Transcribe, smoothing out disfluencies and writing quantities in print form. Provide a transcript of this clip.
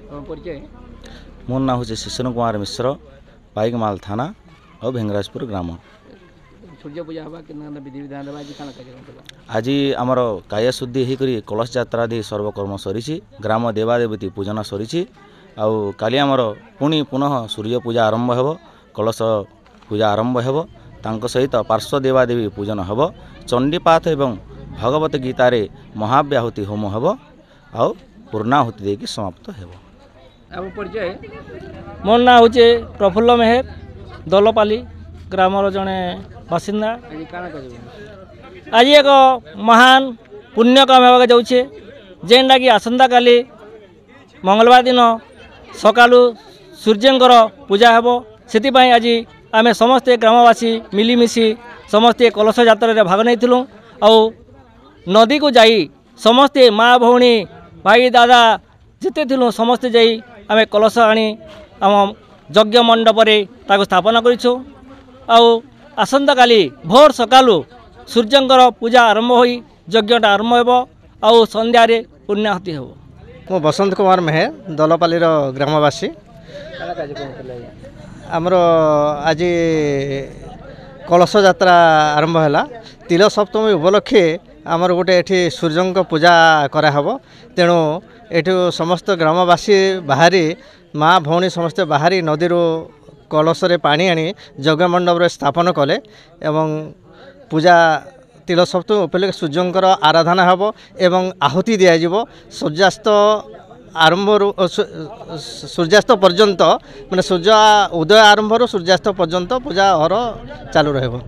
परिचय मोर ना हूँ शिशन कुमार मिश्र पाइकमाल थाना और भेंगराजपुर ग्राम। सूर्य पूजा हवा कि विधि विधान आज आमर काया शुद्धि होकर कलश जात्रादि सर्वकर्म सरी ग्राम देवादेवती पूजन सरी काली आमर पुणी पुनः सूर्य पूजा आरंभ हो कलश पूजा आरंभ हो सहित पार्श्व देवादेवी पूजन हम चंडीपाठ एवं भगवत गीतार महाव्याहुति होम हम आउ पूर्णाहुति देकी समाप्त हो। परिचय मोर ना हूँ प्रफुल्ल मेहर दलपाली ग्रामर जड़े बासिंदा। आज एक महान पुण्य काम होगा जाऊे जेनटा कि आसंता काली मंगलवार दिन सकालू सूर्यंकर पूजा हेबो सेति पई आज आमे समस्ते ग्रामवासी मिलीमिशी समस्ते कलश यात्रा भाग नहीं आ नदी को जाई समस्ते माँ भौणी भाई दादा जिते थिलु समस्ते जाई आमे कलश आनी आम यज्ञ मंडप ताको स्थापना करिछु आ आसंता काली भोर सकालू सूर्यंकर पूजा आरंभ होई यज्ञटा आरंभ हेबो आ संध्यार पुण्याहुति हेबो। मो बसंत कुमार मेहर दलपाली ग्रामवासी आमर आज कलश यात्रा आरंभ है तिल सप्तमी उपलक्षे आमर गोटे एठी सूर्य पूजा कराहब तेणु एठू समस्त ग्रामवासी बाहरी माँ भौणी समस्ते बाहरी नदी कलश पानी आनी यज्ञ मंडप स्थापन कले एवं पूजा तिल सप्तमी उपलक्षे सूर्यंकर आराधना हेब एवं आहुति दिज्व सूर्यास्त आरंभ सूर्यास्त पर्यंत माने सूर्य उदय आरंभ सूर्यास्त पर्यंत पूजा हर चालू रहिबो।